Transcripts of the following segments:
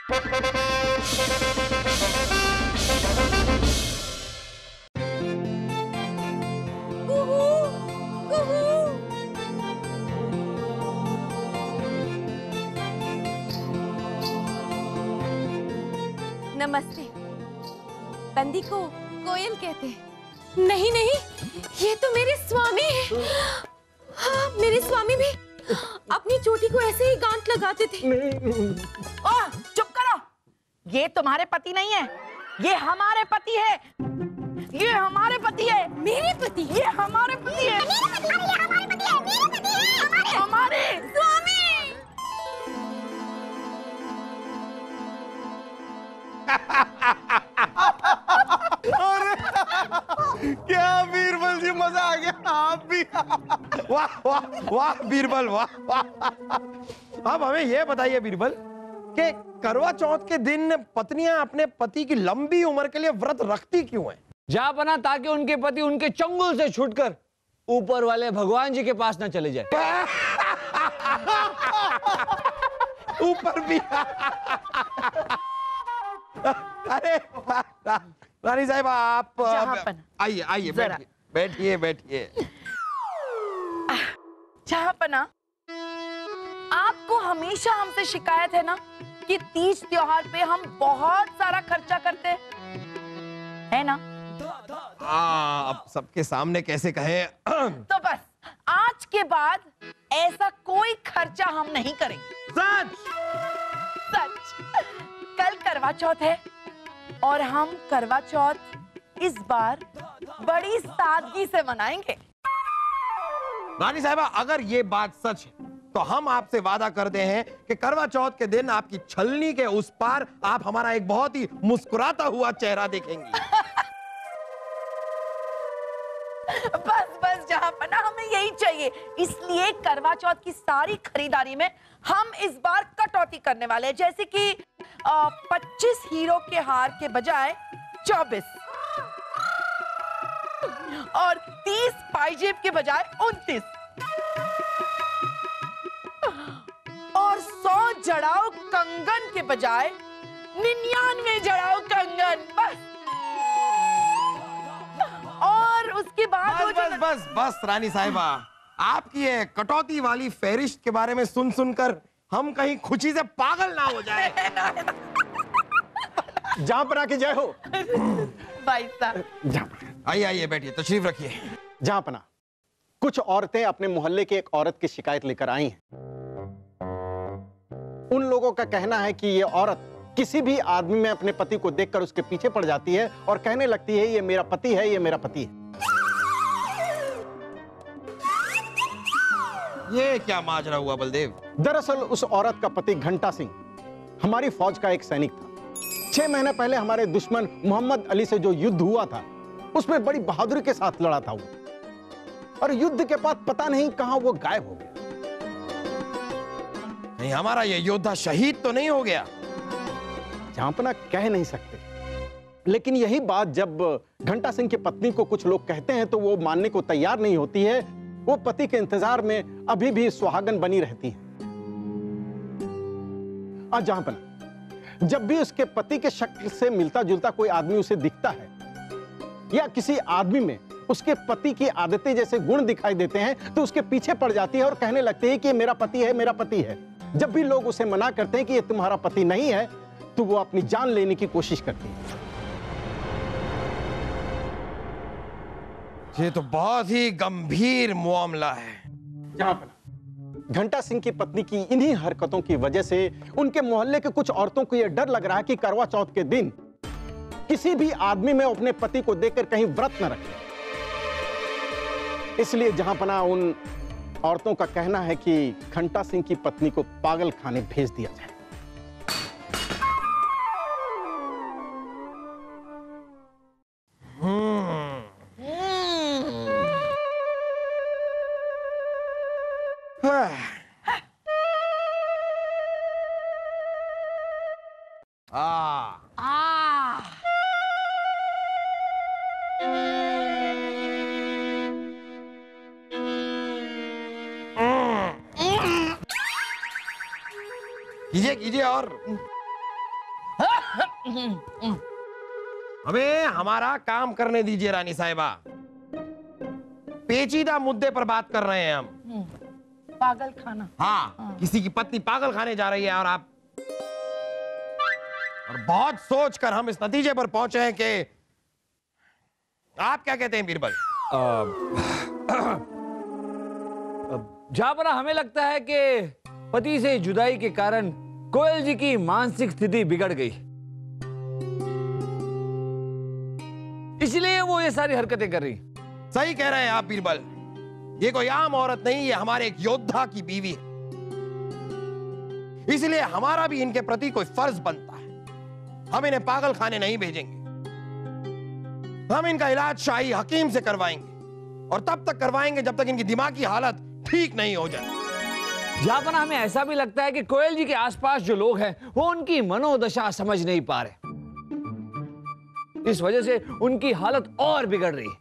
नमस्ते। बंदी को कोयल कहते हैं। नहीं नहीं, ये तो मेरे स्वामी हैं। हाँ, मेरे स्वामी भी अपनी चोटी को ऐसे ही गांठ लगाते थे। ओह, चुप करो। ये तुम्हारे पति नहीं है, ये हमारे पति है। ये हमारे पति है। मेरे पति? ये हमारे पति है। हमारे पति है, मेरे पति है, हमारे स्वामी। क्या बीरबल जी, मजा आ गया। आप भी वाह वाह वाह बीरबल, वाह वाह। अब हमें यह बताइए बीरबल कि करवा चौथ के दिन पत्नियां अपने पति की लंबी उम्र के लिए व्रत रखती क्यों हैं? जापना ताकि उनके पति उनके चंगुल से छूटकर ऊपर वाले भगवान जी के पास ना चले जाए। ऊपर भी। अरे रानी साहिबा, आप आइए आइए, बैठिए बैठिए। जहाँपना, आपको हमेशा हमसे शिकायत है ना कि तीज त्योहार पे हम बहुत सारा खर्चा करते है ना? अब सबके सामने कैसे कहें? तो बस आज के बाद ऐसा कोई खर्चा हम नहीं करेंगे। सच सच। कल करवा चौथ है और हम करवा चौथ इस बार बड़ी सादगी से मनाएंगे। रानी साहिबा, अगर ये बात सच है तो हम आपसे वादा करते हैं कि करवा चौथ के दिन आपकी छलनी के उस पार आप हमारा एक बहुत ही मुस्कुराता हुआ चेहरा देखेंगी। बस बस जहाँपना, हमें यही चाहिए। इसलिए करवा चौथ की सारी खरीदारी में हम इस बार कटौती करने वाले हैं। जैसे कि 25 हीरो के हार के बजाय 24 और 30 पाइजेब के बजाय 29 और 100 जड़ाऊ कंगन के बजाय 99 जड़ाऊ कंगन। बस। और उसके बाद बस बस बस बस रानी साहिबा, आपकी ये कटौती वाली फहरिस्त के बारे में सुन सुनकर हम कहीं खुशी से पागल ना हो जाए। जहाँपना की जय हो। भाई साहब, आइए आइए, बैठिए, तशरीफ रखिए। जहाँपना, कुछ औरतें अपने मोहल्ले की एक औरत की शिकायत लेकर आई हैं। उन लोगों का कहना है कि ये औरत किसी भी आदमी में अपने पति को देखकर उसके पीछे पड़ जाती है और कहने लगती है ये मेरा पति है, ये मेरा पति है। ये क्या माजरा हुआ बलदेव? दरअसल उस औरत का पति घंटा सिंह हमारी फौज का एक सैनिक था। 6 महीने पहले हमारे दुश्मन मोहम्मद अली से जो युद्ध हुआ था, उसमें बड़ी बहादुरी के साथ लड़ा था वो, और युद्ध के बाद पता नहीं कहां वो गायब हो गया। नहीं, हमारा ये योद्धा शहीद तो नहीं हो गया? जहाँपना कह नहीं सकते, लेकिन यही बात जब घंटा सिंह की पत्नी को कुछ लोग कहते हैं तो वो मानने को तैयार नहीं होती है। वो पति के इंतजार में अभी भी सुहागन बनी रहती है। आज जहाँपना, जब भी उसके पति के शक्ल से मिलता जुलता कोई आदमी उसे दिखता है या किसी आदमी में उसके पति की आदतें जैसे गुण दिखाई देते हैं तो उसके पीछे पड़ जाती है और कहने लगती है कि ये मेरा पति है, मेरा पति है। जब भी लोग उसे मना करते हैं कि ये तुम्हारा पति नहीं है, तो वो अपनी जान लेने की कोशिश करती है। ये तो बहुत ही गंभीर मामला है। जहाँपना, घंटा सिंह की पत्नी की इन्हीं हरकतों की वजह से उनके मोहल्ले के कुछ औरतों को यह डर लग रहा है कि करवा चौथ के दिन किसी भी आदमी में अपने पति को देखकर कहीं व्रत न रखे। इसलिए जहाँपना, उन औरतों का कहना है कि घंटा सिंह की पत्नी को पागल खाने भेज दिया जाए। कीजिए कीजिए। और हमें हमारा काम करने दीजिए रानी साहिबा। पेचीदा मुद्दे पर बात कर रहे हैं हम। पागल खाना। हाँ, किसी की पत्नी पागल खाने जा रही है और आप, और बहुत सोचकर हम इस नतीजे पर पहुंचे हैं कि आप क्या कहते हैं बीरबल? जहां हमें लगता है कि पति से जुदाई के कारण कोयल जी की मानसिक स्थिति बिगड़ गई, इसलिए वो ये सारी हरकतें कर रही। सही कह रहे हैं आप बीरबल। ये कोई आम औरत नहीं, ये हमारे एक योद्धा की बीवी है। इसलिए हमारा भी इनके प्रति कोई फर्ज बनता है। हम इन्हें पागल खाने नहीं भेजेंगे। हम इनका इलाज शाही हकीम से करवाएंगे, और तब तक करवाएंगे जब तक इनकी दिमागी हालत ठीक नहीं हो जाए। जापना हमें ऐसा भी लगता है कि कोयल जी के आसपास जो लोग हैं वो उनकी मनोदशा समझ नहीं पा रहे, इस वजह से उनकी हालत और बिगड़ रही है।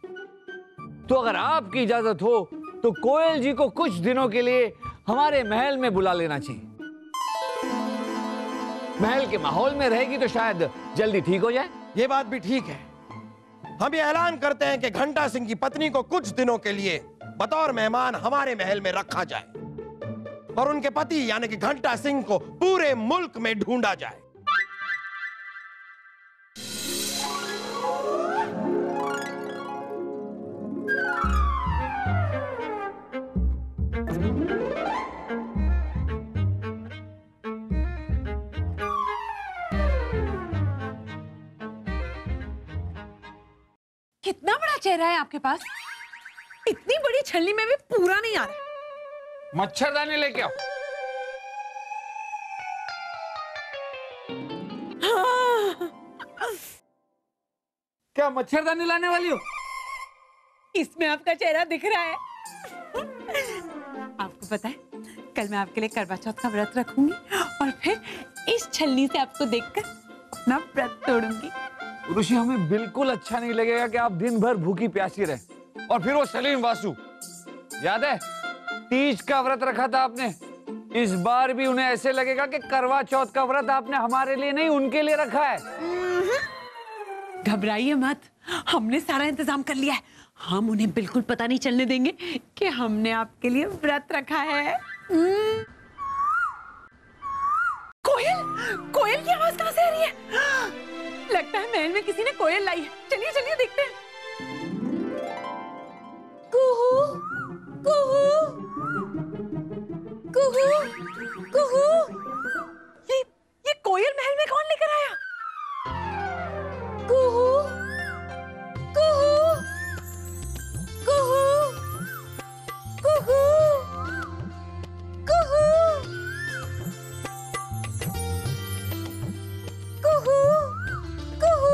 तो अगर आपकी इजाजत हो तो कोयल जी को कुछ दिनों के लिए हमारे महल में बुला लेना चाहिए। महल के माहौल में रहेगी तो शायद जल्दी ठीक हो जाए। ये बात भी ठीक है। हम ये ऐलान करते हैं कि घंटा सिंह की पत्नी को कुछ दिनों के लिए बतौर मेहमान हमारे महल में रखा जाए, और उनके पति यानी कि घंटा सिंह को पूरे मुल्क में ढूंढा जाए। कितना बड़ा चेहरा है आपके पास, इतनी बड़ी छलनी में भी पूरा नहीं आ रहा। मच्छरदानी लेके आओ। क्या मच्छरदानी लाने वाली हो? इसमें आपका चेहरा दिख रहा है। आपको पता है, कल मैं आपके लिए करवा चौथ का व्रत रखूंगी और फिर इस छलनी से आपको देखकर अपना व्रत तोड़ूंगी। ऋषि, हमें बिल्कुल अच्छा नहीं लगेगा कि आप दिन भर भूखी प्यासी रहे। और फिर वो सलीम वासु, याद है तीज का व्रत रखा था आपने? इस बार भी उन्हें ऐसे लगेगा कि करवा चौथ का व्रत आपने हमारे लिए नहीं उनके लिए रखा है। घबराइए मत, हमने सारा इंतजाम कर लिया है। हम उन्हें बिल्कुल पता नहीं चलने देंगे कि हमने आपके लिए व्रत रखा है। कोयल, कोयल की आवाज कहां से आ रही है? लगता है महल में किसी ने कोयल लाई है। चलिए चलिए देखते हैं। कुहू, कुहू, कुहू, कुहू। ये कोयल महल में कौन लेकर आया? कुहू, कुहू, कुहू, कुहू, कुहू, कुहू, कुहू।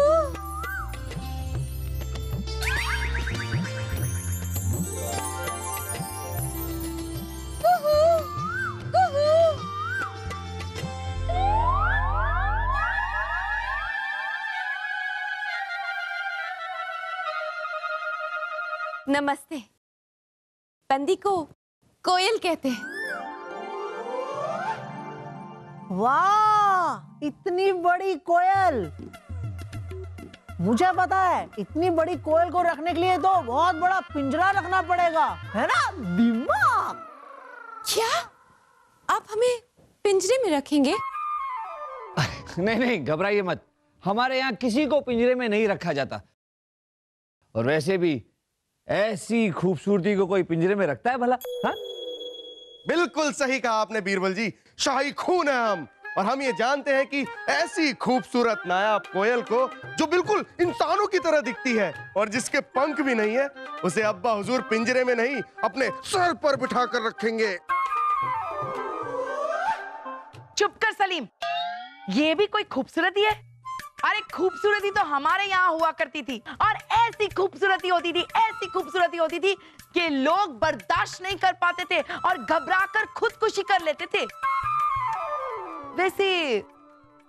नमस्ते। बंदी को कोयल कहते हैं। वाह, इतनी बड़ी कोयल! मुझे पता है, इतनी बड़ी कोयल को रखने के लिए तो बहुत बड़ा पिंजरा रखना पड़ेगा, है ना? दिमाग। क्या आप हमें पिंजरे में रखेंगे? नहीं नहीं, घबराइए मत। हमारे यहाँ किसी को पिंजरे में नहीं रखा जाता। और वैसे भी ऐसी खूबसूरती को कोई पिंजरे में रखता है भला? हाँ? बिल्कुल सही कहा आपने बीरबल जी। शाही खून है हम, और हम ये जानते हैं कि ऐसी खूबसूरत नायाब कोयल को जो बिल्कुल इंसानों की तरह दिखती है और जिसके पंख भी नहीं है, उसे अब्बा हुजूर पिंजरे में नहीं अपने सर पर बिठा कर रखेंगे। चुप कर सलीम, ये भी कोई खूबसूरती है? अरे खूबसूरती तो हमारे यहाँ हुआ करती थी, और ऐसी खूबसूरती होती थी, ऐसी खूबसूरती होती थी कि लोग बर्दाश्त नहीं कर पाते थे और घबराकर खुदकुशी कर लेते थे। वैसे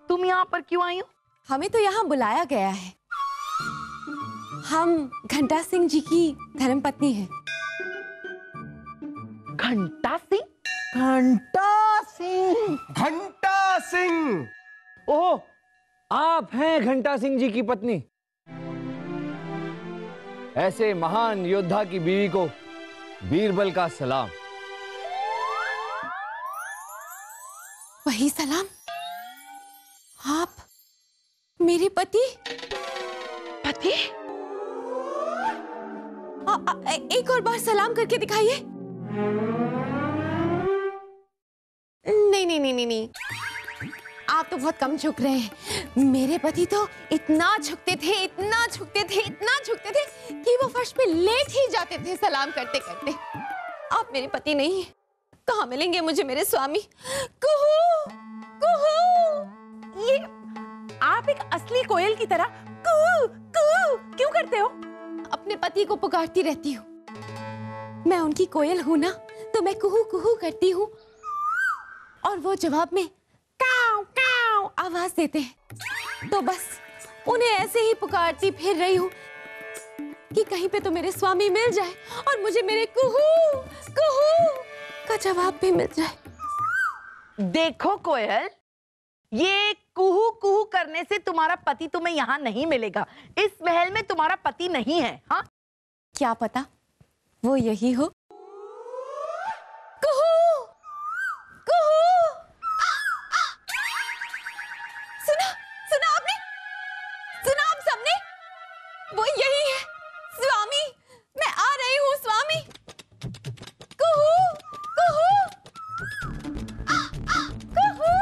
तुम यहाँ पर क्यों आई हो? हमें तो यहाँ बुलाया गया है। हम घंटा सिंह जी की धर्मपत्नी हैं। घंटा सिंह? घंटा सिंह। घंटा सिंह! ओह, आप हैं घंटा सिंह जी की पत्नी। ऐसे महान योद्धा की बीवी को बीरबल का सलाम। वही सलाम। आप मेरे पति? पति? एक और बार सलाम करके दिखाइए। नहीं, आप तो बहुत कम झुक रहे हैं। मेरे पति तो इतना झुकते थे कि वो फर्श पे लेट ही जाते थे सलाम करते करते। आप मेरे पति नहीं हैं। कहाँ मिलेंगे मुझे मेरे स्वामी? कुहू कुहू। ये आप एक असली कोयल की तरह कुहू कुहू क्यों करते हो? अपने पति को पुकारती रहती हूँ। मैं उनकी कोयल हूँ ना, तो मैं कुहू कुहू करती हूँ और वो जवाब में काऊ काऊ आवाज देते हैं। तो बस उन्हें ऐसे ही पुकारती फिर रही हूँ कि कहीं पे तो मेरे स्वामी मिल जाए और मुझे मेरे कुहू कुहू का जवाब भी मिल जाए। देखो कोयल, ये कुहू कुहू करने से तुम्हारा पति तुम्हें यहाँ नहीं मिलेगा। इस महल में तुम्हारा पति नहीं है। हाँ, क्या पता वो यही हो। कुहू कुहू। सुना आपने? सुना आप सबने? वो यही है स्वामी। मैं आ रही हूँ स्वामी। कुहू कुहू कुहू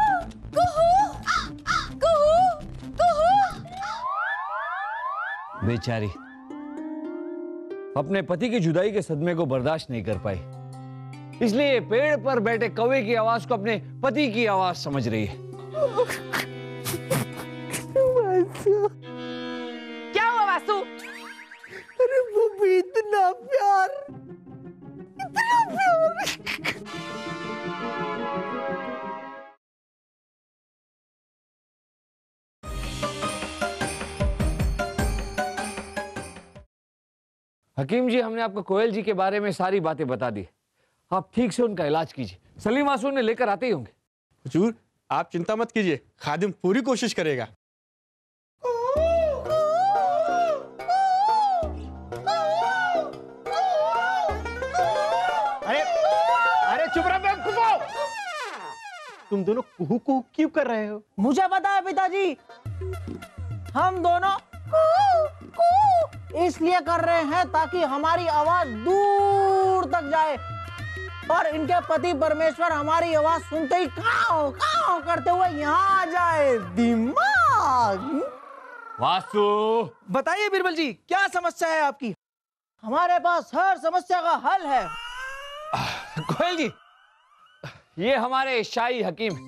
कुहू कुहू कुहू। बेचारी अपने पति की जुदाई के सदमे को बर्दाश्त नहीं कर पाई, इसलिए पेड़ पर बैठे कौवे की आवाज को अपने पति की आवाज समझ रही है। क्या हुआ वासु? अरे वो भी इतना प्यार। हकीम जी, हमने आपको कोयल जी के बारे में सारी बातें बता दी। आप ठीक से उनका इलाज कीजिए। सलीम मासूम ने लेकर आते ही होंगे। हुजूर, आप चिंता मत कीजिए, खादिम पूरी कोशिश करेगा। अरे चुप रहो बेवकूफो! तुम दोनों कुहू कुहू क्यों कर रहे हो? मुझे पता है पिताजी। हम दोनों कुहू कुहू इसलिए कर रहे हैं ताकि हमारी आवाज दूर तक जाए और इनके पति परमेश्वर हमारी आवाज सुनते ही काऊ काऊ करते हुए यहाँ आ जाए। दिमाग। वासु, बताइए बीरबल जी, क्या समस्या है आपकी? हमारे पास हर समस्या का हल है। कोयल जी, ये हमारे शाही हकीम हैं।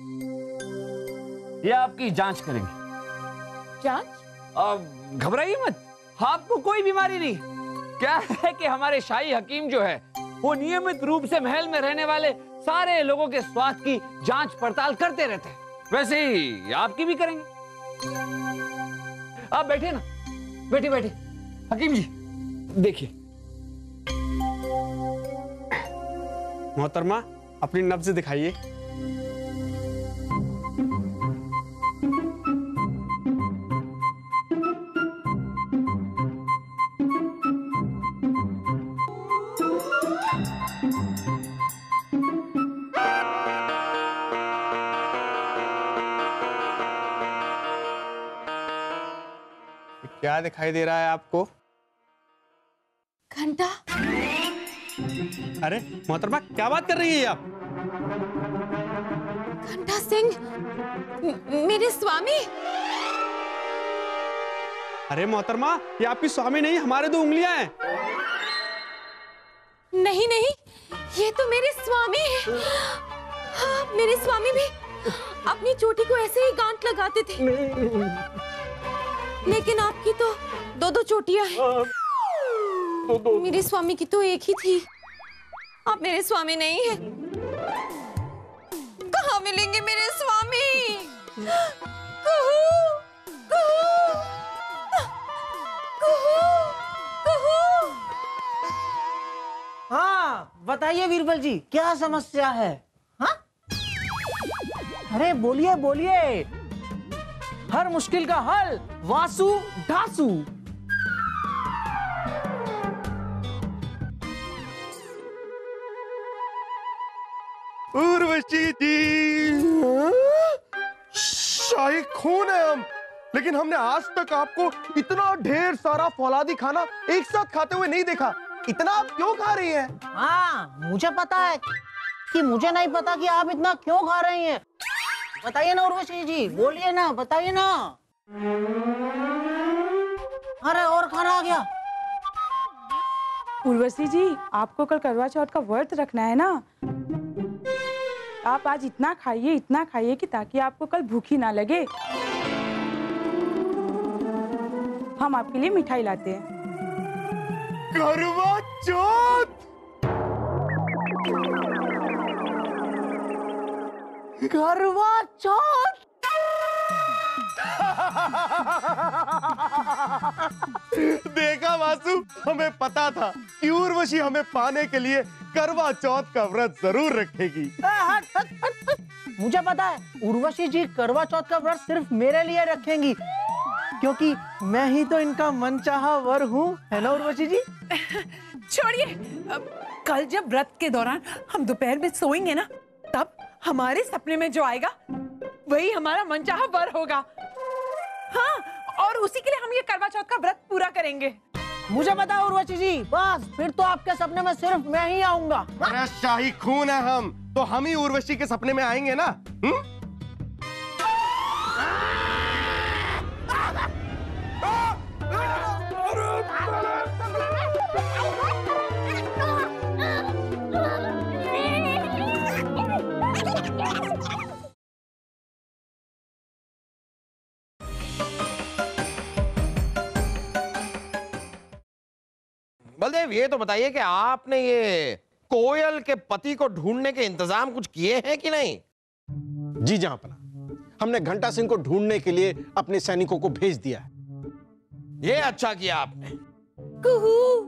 ये आपकी जांच करेंगे। जांच? अब घबराइए मत, आपको कोई बीमारी नहीं। क्या है कि हमारे शाही हकीम जो है वो नियमित रूप से महल में रहने वाले सारे लोगों के स्वास्थ्य की जांच पड़ताल करते रहते हैं। वैसे ही आपकी भी करेंगे। आप बैठे ना, बैठे बैठे। हकीम जी देखिए। मोहतरमा, अपनी नब्ज दिखाइए। क्या दिखाई दे रहा है आपको? घंटा। अरे मोहतरमा, क्या बात कर रही है आप? घंटा सिंह, मेरे स्वामी। अरे मोहतरमा, ये आपकी स्वामी नहीं, हमारे दो उंगलियां हैं। नहीं, ये तो मेरे स्वामी हैं। हाँ, मेरे स्वामी भी अपनी चोटी को ऐसे ही गांठ लगाते थे। लेकिन आपकी तो दो चोटियां हैं। मेरे स्वामी की तो एक ही थी। आप मेरे स्वामी नहीं हैं। कहाँ मिलेंगे मेरे स्वामी? कुहू, कुहू, कुहू, कुहू। हाँ, बताइए बीरबल जी, क्या समस्या है? हाँ? अरे बोलिए बोलिए। हर मुश्किल का हल वासु ढासू। उर्वशी जी, शाही खून है हम, लेकिन हमने आज तक आपको इतना ढेर सारा फौलादी खाना एक साथ खाते हुए नहीं देखा। इतना आप क्यों खा रही हैं? हाँ, मुझे पता है कि मुझे नहीं पता कि आप इतना क्यों खा रही हैं। बताइए ना उर्वशी जी, बोलिए ना, बताइए ना। अरे और खाना आ गया। उर्वशी जी, आपको कल करवा चौथ का व्रत रखना है ना, आप आज इतना खाइए कि ताकि आपको कल भूखी ना लगे। हम आपके लिए मिठाई लाते हैं। करवा चौथ, करवा चौथ। देखा वासु, हमें पता था कि उर्वशी हमें पाने के लिए करवा चौथ का व्रत जरूर रखेगी। हट, हट, हट, हट। मुझे पता है उर्वशी जी करवा चौथ का व्रत सिर्फ मेरे लिए रखेंगी, क्योंकि मैं ही तो इनका मनचाहा वर हूँ, है ना उर्वशी जी? छोड़िए, कल जब व्रत के दौरान हम दोपहर में सोएंगे ना, तब हमारे सपने में जो आएगा वही हमारा मनचाहा वर होगा। हाँ, और उसी के लिए हम ये करवा चौथ का व्रत पूरा करेंगे। मुझे पता है उर्वशी जी, बस फिर तो आपके सपने में सिर्फ मैं ही आऊंगा। अरे शाही खून है हम, तो हम ही उर्वशी के सपने में आएंगे ना। बलदेव, ये तो बताइए कि आपने ये कोयल के पति को ढूंढने के इंतजाम कुछ किए हैं कि नहीं? जी जहांपना, हमने घंटा सिंह को ढूंढने के लिए अपने सैनिकों को भेज दिया है। ये अच्छा किया आपने। कुहू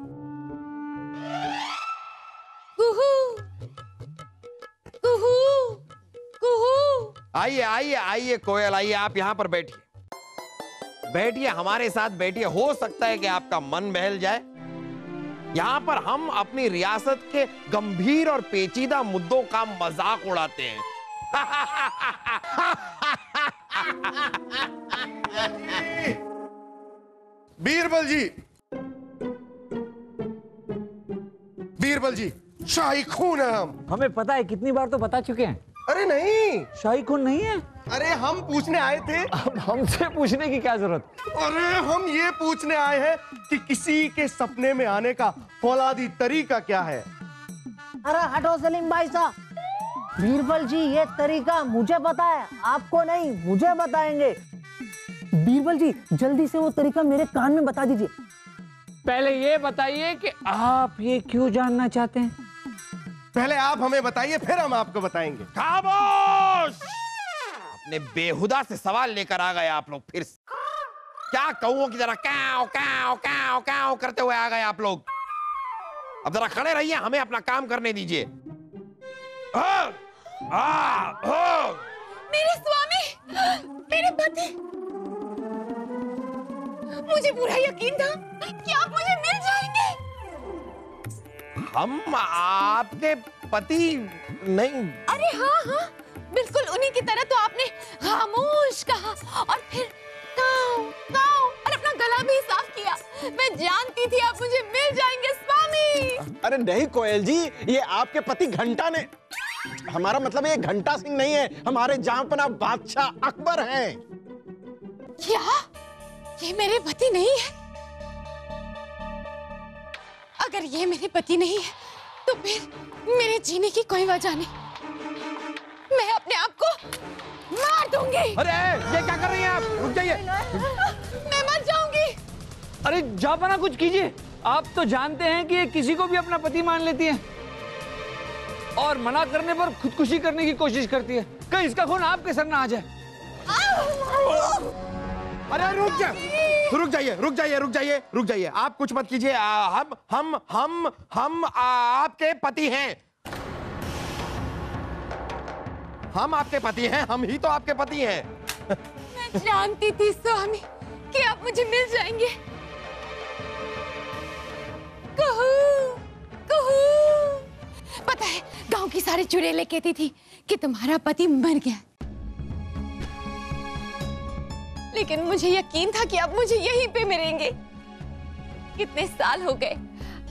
कुहू कुहू कुहू। आइए आइए आइए कोयल, आइए, आप यहाँ पर बैठिए, बैठिए, हमारे साथ बैठिए। हो सकता है कि आपका मन बहल जाए। यहाँ पर हम अपनी रियासत के गंभीर और पेचीदा मुद्दों का मजाक उड़ाते हैं। बीरबल जी, बीरबल जी, शाही खून है हम। हमें पता है, कितनी बार तो बता चुके हैं। अरे नहीं, शाही खून नहीं है। अरे हम पूछने आए थे। अब हमसे पूछने की क्या जरूरत? अरे हम ये पूछने आए हैं कि किसी के सपने में आने का फौलादी तरीका क्या है। अरे हटो सलीम भाई साहब, बीरबल जी ये तरीका मुझे पता है, आपको नहीं, मुझे बताएंगे। बीरबल जी जल्दी से वो तरीका मेरे कान में बता दीजिए। पहले ये बताइए कि आप ये क्यों जानना चाहते हैं? पहले आप हमें बताइए, फिर हम आपको बताएंगे। खामोश! अपने बेहुदा से सवाल लेकर आ गए आप लोग फिर से। क्या कौओं की तरह काव काव काव काव करते हुए आ गए आप लोग। अब जरा खड़े रहिए, हमें अपना काम करने दीजिए। मेरे स्वामी, मेरे पति, मुझे पूरा यकीन था कि आप मुझे मिल जाएंगे। हम आपके पति नहीं? अरे हाँ हाँ, बिल्कुल उन्हीं की तरह। तो आपने खामोश कहा और फिर काऊ काऊ और अपना गला भी साफ किया। मैं जानती थी आप मुझे मिल जाएंगे स्वामी। अरे नहीं कोयल जी, ये आपके पति घंटा ने, हमारा मतलब ये घंटा सिंह नहीं है, हमारे जहांपना बादशाह अकबर हैं। क्या ये मेरे पति नहीं है? अगर ये मेरे पति नहीं है तो फिर मेरे जीने की कोई वजह नहीं। मैं अपने आप को मार दूंगी। अरे ये क्या कर रही हैं आप? रुक जाइए। मैं मर जाऊंगी। अरे जापना, कुछ कीजिए। आप तो जानते हैं कि ये किसी को भी अपना पति मान लेती है और मना करने पर खुदकुशी करने की कोशिश करती है। कहीं इसका खून आपके सर ना आ जाए। अरे रुक जाइए, रुक जाइए, रुक जाइए, रुक जाइए, रुक जाइए। आप कुछ मत कीजिए। हम आपके पति हैं। हम आपके पति हैं, हम ही तो आपके पति हैं। मैं जानती थी स्वामी कि आप मुझे मिल जाएंगे। कुहू, कुहू। पता है, गांव की सारी चुड़ैलें कहती थी कि तुम्हारा पति मर गया, लेकिन मुझे यकीन था कि आप मुझे यहीं पे मिलेंगे। कितने साल हो गए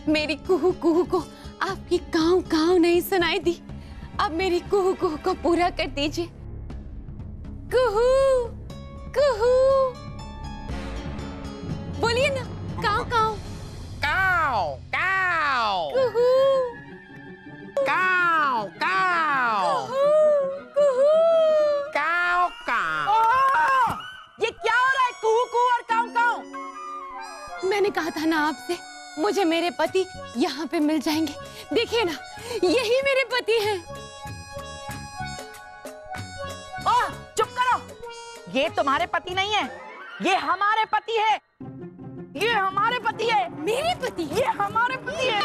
मेरी कुहू कुहू को आपकी काऊ काऊ नहीं सुनाई दी। अब मेरी कुहू कुहू को पूरा कर दीजिए। कुहू कुहू, बोलिए ना, काऊ काऊ काऊ काऊ कुहू काऊ काऊ कुहू। काऊ काऊ। ये क्या हो रहा है? कुहू कुहू और काऊ काऊ। मैंने कहा था ना आपसे, मुझे मेरे पति यहाँ पे मिल जाएंगे। देखिए ना, यही मेरे पति हैं। ओह, चुप करो। ये तुम्हारे पति नहीं है, ये हमारे पति है। ये हमारे पति है। मेरे पति? ये हमारे पति है।